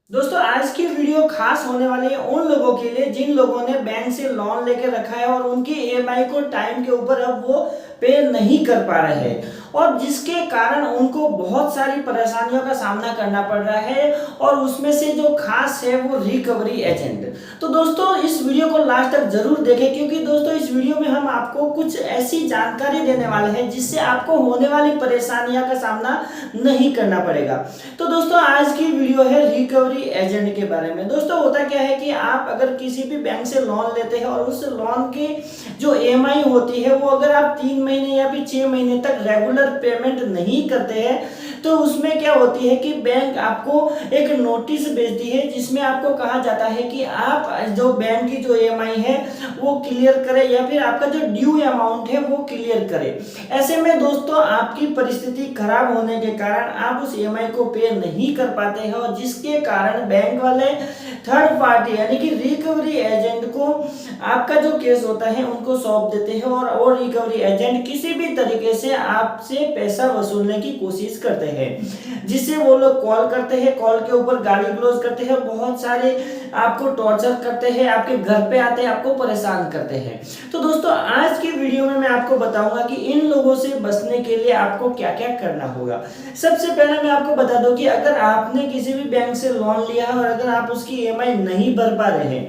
दोस्तों आज की वीडियो खास होने वाली है उन लोगों के लिए जिन लोगों ने बैंक से लोन लेके रखा है और उनकी ईएमआई को टाइम के ऊपर अब वो पे नहीं कर पा रहे हैं और जिसके कारण उनको बहुत सारी परेशानियों का सामना करना पड़ रहा है और उसमें से जो खास है वो रिकवरी एजेंट। तो दोस्तों इस वीडियो को लास्ट तक जरूर देखें क्योंकि दोस्तों इस वीडियो में हम आपको कुछ ऐसी जानकारी देने वाले हैं जिससे आपको होने वाली परेशानियों का सामना नहीं करना पड़ेगा। तो दोस्तों आज की वीडियो है रिकवरी एजेंट के बारे में। दोस्तों होता क्या है कि आप अगर किसी भी बैंक से लोन लेते हैं और उस लोन की जो ईएमआई होती है वो अगर आप 3 महीने या फिर 6 महीने तक रेगुलर पेमेंट नहीं करते हैं तो उसमें क्या होती है कि बैंक आपको एक नोटिस भेजती है जिसमें आपको कहा जाता है कि आप जो बैंक की जो ईएमआई है वो क्लियर करें या फिर आपका जो ड्यू अमाउंट है वो क्लियर करें। ऐसे में दोस्तों आपकी परिस्थिति खराब होने के कारण आप उस ईएमआई को पे नहीं कर पाते हैं और जिसके कारण बैंक वाले थर्ड पार्टी यानी कि रिकवरी एजेंट को आपका जो केस होता है उनको सौंप देते हैं और रिकवरी एजेंट किसी भी तरीके से आपसे पैसा वसूलने की कोशिश करते हैं जिससे वो लोग कॉल करते हैं, कॉल के ऊपर गाली गलौज करते हैं, बहुत सारे आपको टॉर्चर करते हैं, आपके घर पे आते हैं, आपको परेशान करते हैं। तो दोस्तों आज की वीडियो में मैं आपको बताऊंगा कि इन लोगों से बचने के लिए आपको क्या क्या करना होगा। सबसे पहले मैं आपको बता दूं कि अगर आपने किसी भी बैंक से लोन लिया है और अगर आप उसकी ईएमआई नहीं भर पा रहे हैं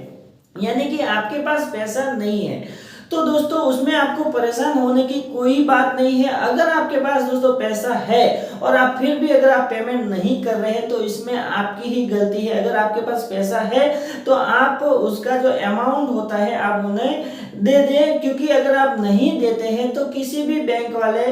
यानी कि आपके पास पैसा नहीं है तो दोस्तों उसमें आपको परेशान होने की कोई बात नहीं है। अगर आपके पास दोस्तों पैसा है और आप फिर भी अगर आप पेमेंट नहीं कर रहे हैं तो इसमें आपकी ही गलती है। अगर आपके पास पैसा है तो आप उसका जो अमाउंट होता है आप उन्हें दे दें क्योंकि अगर आप नहीं देते हैं तो किसी भी बैंक वाले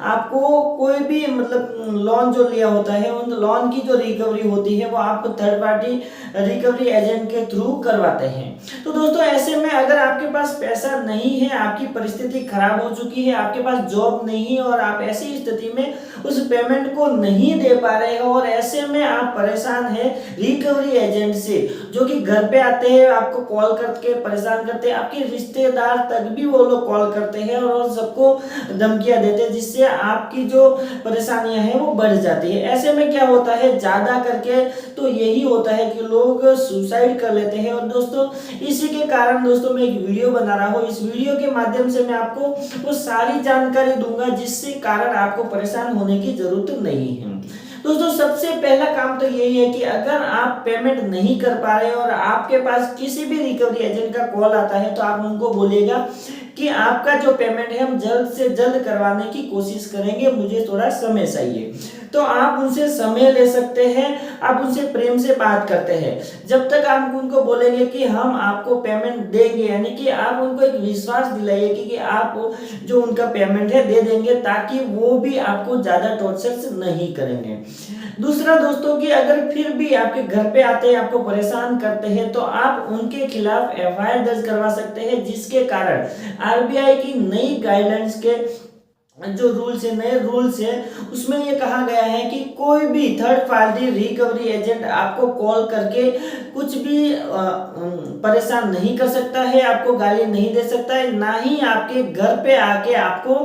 आपको कोई भी मतलब लोन जो लिया होता है उन लोन की जो रिकवरी होती है वो आप थर्ड पार्टी रिकवरी एजेंट के थ्रू करवाते हैं। तो दोस्तों ऐसे में अगर आपके पास पैसा नहीं है, आपकी परिस्थिति खराब हो चुकी है, आपके पास जॉब नहीं है और आप ऐसी स्थिति में उस पेमेंट को नहीं दे पा रहे हो और ऐसे में आप परेशान हैं रिकवरी एजेंट से जो कि घर पे आते हैं, आपको कॉल करके परेशान करते हैं, आपके रिश्तेदार तक भी वो लोग कॉल करते हैं और सबको धमकियां देते हैं जिससे आपकी जो परेशानियां हैं वो बढ़ जाती है। ऐसे में क्या होता है ज्यादा करके तो यही होता है कि लोग सुसाइड कर लेते हैं और दोस्तों इसी के कारण दोस्तों मैं एक वीडियो बना रहा हूँ। इस वीडियो के माध्यम से मैं आपको वो सारी जानकारी दूंगा जिससे कारण आपको परेशान होने की जरूरत नहीं है। दोस्तों सबसे पहला काम तो यही है कि अगर आप पेमेंट नहीं कर पा रहे और आपके पास किसी भी रिकवरी एजेंट का कॉल आता है तो आप उनको बोलिएगा कि आपका जो पेमेंट है हम जल्द से जल्द करवाने की कोशिश करेंगे, मुझे थोड़ा समय चाहिए। तो आप उनसे समय ले सकते हैं, आप उनसे प्रेम से बात करते हैं। जब तक आप उनको बोलेंगे कि हम आपको पेमेंट देंगे यानी कि आप उनको एक विश्वास दिलाइए कि आप जो उनका पेमेंट है दे देंगे ताकि वो भी आपको ज्यादा टॉर्चर नहीं करेंगे। दूसरा दोस्तों कि अगर फिर भी आपके घर पे आते हैं, आपको परेशान करते हैं तो आप उनके खिलाफ एफआईआर दर्ज करवा सकते हैं जिसके कारण आरबीआई की नई गाइडलाइंस के जो रूल्स है, नए रूल्स है उसमें ये कहा गया है कि कोई भी थर्ड पार्टी रिकवरी एजेंट आपको कॉल करके कुछ भी परेशान नहीं कर सकता है, आपको गाली नहीं दे सकता है, ना ही आपके घर पे आके आपको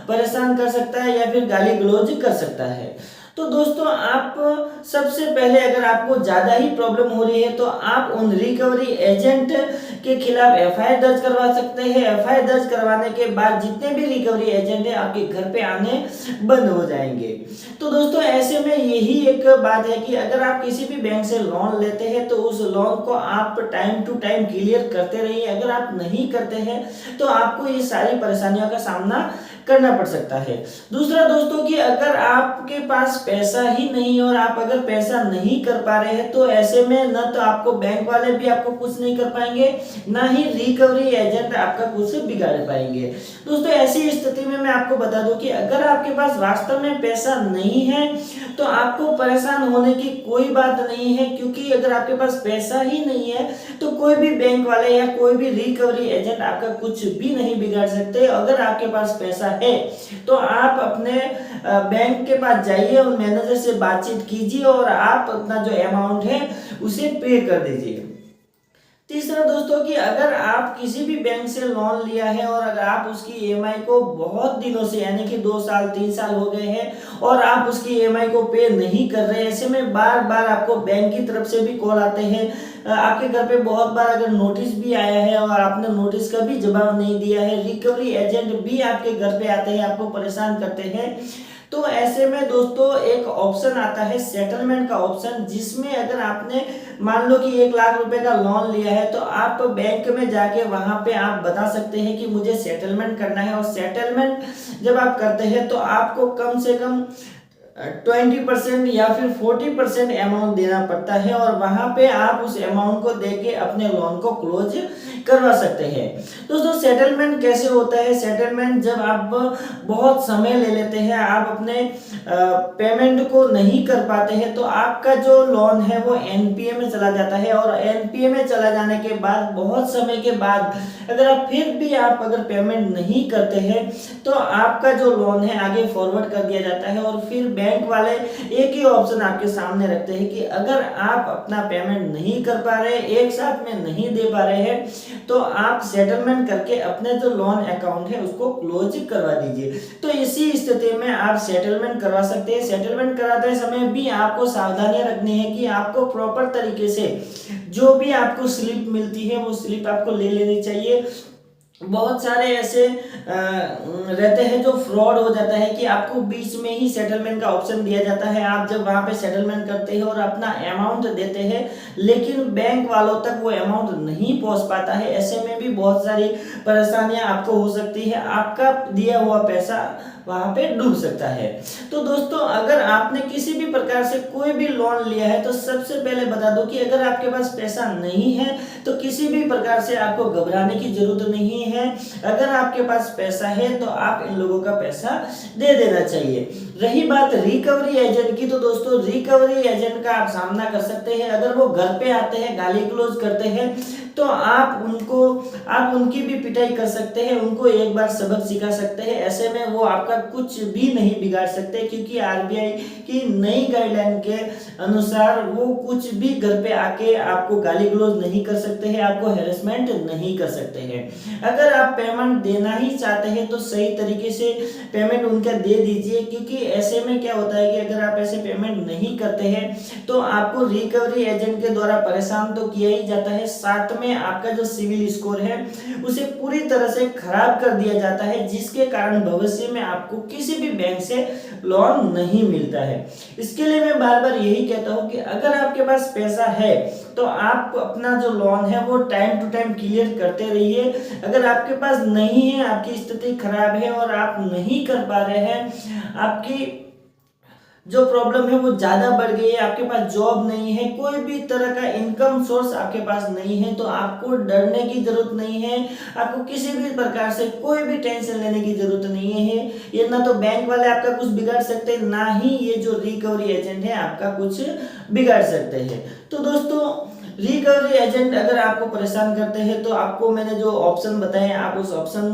परेशान कर सकता है या फिर गाली गलौज कर सकता है। तो दोस्तों आप सबसे पहले अगर आपको ज्यादा ही प्रॉब्लम हो रही है तो आप उन रिकवरी एजेंट के खिलाफ एफआईआर दर्ज करवा सकते हैं। एफआईआर दर्ज करवाने के बाद जितने भी रिकवरी एजेंट है आपके घर पे आने बंद हो जाएंगे। तो दोस्तों ऐसे में यही एक बात है कि अगर आप किसी भी बैंक से लोन लेते हैं तो उस लोन को आप टाइम टू टाइम क्लियर करते रहिए। अगर आप नहीं करते हैं तो आपको ये सारी परेशानियों का सामना करना पड़ सकता है। दूसरा दोस्तों कि अगर आपके पास पैसा ही नहीं और आप अगर पैसा नहीं कर पा रहे हैं तो ऐसे में न तो आपको बैंक वाले भी आपको कुछ नहीं कर पाएंगे, ना ही रिकवरी एजेंट आपका कुछ बिगाड़ पाएंगे। दोस्तों ऐसी स्थिति में मैं आपको बता दूं कि अगर आपके पास वास्तव में पैसा नहीं है तो आपको परेशान होने की कोई बात नहीं है क्योंकि अगर आपके पास पैसा ही नहीं है तो कोई भी बैंक वाले या कोई भी रिकवरी एजेंट आपका कुछ भी नहीं बिगाड़ सकते। अगर आपके पास पैसा है तो आप अपने बैंक के पास जाइए, उन मैनेजर से बातचीत कीजिए और आप अपना जो अमाउंट है उसे पे कर दीजिए। तीसरा दोस्तों कि अगर आप किसी भी बैंक से लोन लिया है और अगर आप उसकी ईएमआई को बहुत दिनों से यानी कि 2 साल 3 साल हो गए हैं और आप उसकी ईएमआई को पे नहीं कर रहे, ऐसे में बार बार आपको बैंक की तरफ से भी कॉल आते हैं, आपके घर पे बहुत बार अगर नोटिस भी आया है और आपने नोटिस का भी जवाब नहीं दिया है, रिकवरी एजेंट भी आपके घर पे आते हैं, आपको परेशान करते हैं, तो ऐसे में दोस्तों एक ऑप्शन आता है सेटलमेंट का ऑप्शन, जिसमें अगर आपने मान लो कि 1 लाख रुपए का लोन लिया है तो आप बैंक में जाके वहां पे आप बता सकते हैं कि मुझे सेटलमेंट करना है, और सेटलमेंट जब आप करते हैं तो आपको कम से कम 20% या फिर 40% अमाउंट देना पड़ता है, और वहां पे आप उस अमाउंट को देके अपने लोन को क्लोज करवा सकते हैं। दोस्तों सेटलमेंट कैसे होता है? सेटलमेंट जब आप बहुत समय ले लेते हैं, आप अपने पेमेंट को नहीं कर पाते हैं, तो आपका जो लोन है वो एनपीए में चला जाता है, और एनपीए में चला जाने के बाद बहुत समय के बाद अगर आप फिर भी आप अगर पेमेंट नहीं करते हैं तो आपका जो लोन है आगे फॉरवर्ड कर दिया जाता है, और फिर बैंक वाले एक ही ऑप्शन आपके सामने रखते हैं कि अगर आप अपना पेमेंट नहीं कर पा रहे, एक साथ में नहीं दे पा रहे हैं, तो आप सेटलमेंट करके अपने जो लोन अकाउंट है उसको क्लोज करवा दीजिए। तो इसी स्थिति में आप सेटलमेंट करवा सकते हैं। सेटलमेंट कराते समय भी आपको सावधानियां रखनी है कि आपको प्रॉपर तरीके से जो भी आपको स्लिप मिलती है वो स्लिप आपको ले लेनी चाहिए। बहुत सारे ऐसे रहते हैं जो फ्रॉड हो जाता है कि आपको बीच में ही सेटलमेंट का ऑप्शन दिया जाता है, आप जब वहां पे सेटलमेंट करते हैं और अपना अमाउंट देते हैं लेकिन बैंक वालों तक वो अमाउंट नहीं पहुंच पाता है, ऐसे में भी बहुत सारी परेशानियां आपको हो सकती है, आपका दिया हुआ पैसा वहां पे डूब सकता है। तो दोस्तों अगर आपने किसी भी प्रकार से कोई भी लोन लिया है तो सबसे पहले बता दो कि अगर आपके पास पैसा नहीं है तो किसी भी प्रकार से आपको घबराने की जरूरत नहीं है। अगर आपके पास पैसा है तो आप इन लोगों का पैसा दे देना चाहिए। रही बात रिकवरी एजेंट की, तो दोस्तों रिकवरी एजेंट का आप सामना कर सकते हैं। अगर वो घर पे आते हैं, गाली गलौज करते हैं, तो आप उनकी भी पिटाई कर सकते हैं, उनको एक बार सबक सिखा सकते हैं। ऐसे में वो आपका कुछ भी नहीं बिगाड़ सकते, क्योंकि आरबीआई की नई गाइडलाइन के अनुसार वो कुछ भी घर पे आके आपको गाली गलौज नहीं कर सकते हैं, आपको हैरेसमेंट नहीं कर सकते हैं। अगर आप पेमेंट देना ही चाहते हैं तो सही तरीके से पेमेंट उनका दे दीजिए, क्योंकि ऐसे में क्या होता है कि अगर आप ऐसे पेमेंट नहीं करते हैं तो आपको रिकवरी एजेंट के द्वारा परेशान तो किया ही जाता है, साथ में आपका जो सिविल स्कोर है उसे पूरी तरह से खराब कर दिया जाता है, जिसके कारण भविष्य में आपको किसी भी बैंक से लोन नहीं मिलता है। इसके लिए मैं बार बार यही कहता हूं कि अगर आपके पास पैसा है तो आप अपना जो लोन है वो टाइम टू टाइम क्लियर करते रहिए। अगर आपके पास नहीं है, आपकी स्थिति खराब है और आप नहीं कर पा रहे हैं, आपकी जो प्रॉब्लम है वो ज्यादा बढ़ गई है, आपके पास जॉब नहीं है, कोई भी तरह का इनकम सोर्स आपके पास नहीं है, तो आपको डरने की जरूरत नहीं है, आपको किसी भी प्रकार से कोई भी टेंशन लेने की जरूरत नहीं है। ये ना तो बैंक वाले आपका कुछ बिगाड़ सकते हैं, ना ही ये जो रिकवरी एजेंट है आपका कुछ बिगाड़ सकते हैं। तो दोस्तों रिकवरी एजेंट अगर आपको परेशान करते हैं तो आपको मैंने जो ऑप्शन बताए आप उस ऑप्शन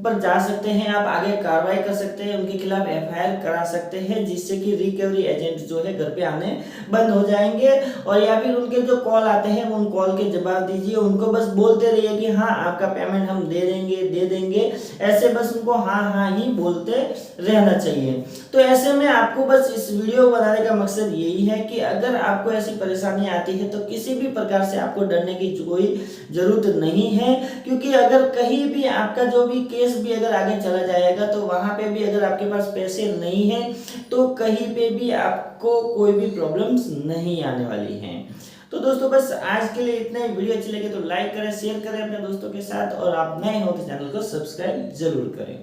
पर जा सकते हैं, आप आगे कार्रवाई कर सकते हैं, उनके खिलाफ एफआईआर करा सकते हैं, जिससे कि रिकवरी एजेंट जो है घर पे आने बंद हो जाएंगे। और या फिर उनके जो कॉल आते हैं उन कॉल के जवाब दीजिए, उनको बस बोलते रहिए कि हाँ आपका पेमेंट हम दे देंगे, ऐसे बस उनको हाँ हाँ ही बोलते रहना चाहिए। तो ऐसे में आपको बस इस वीडियो बनाने का मकसद यही है कि अगर आपको ऐसी परेशानी आती है तो किसी भी प्रकार से आपको डरने की कोई जरूरत नहीं है, क्योंकि अगर कहीं भी आपका जो भी केस भी अगर आगे चला जाएगा तो वहां पे भी अगर आपके पास पैसे नहीं है तो कहीं पे भी आपको कोई भी प्रॉब्लम्स नहीं आने वाली हैं। तो दोस्तों बस आज के लिए इतना ही। वीडियो अच्छी लगे तो लाइक करें, शेयर करें अपने दोस्तों के साथ, और आप नए हो तो चैनल को सब्सक्राइब जरूर करें।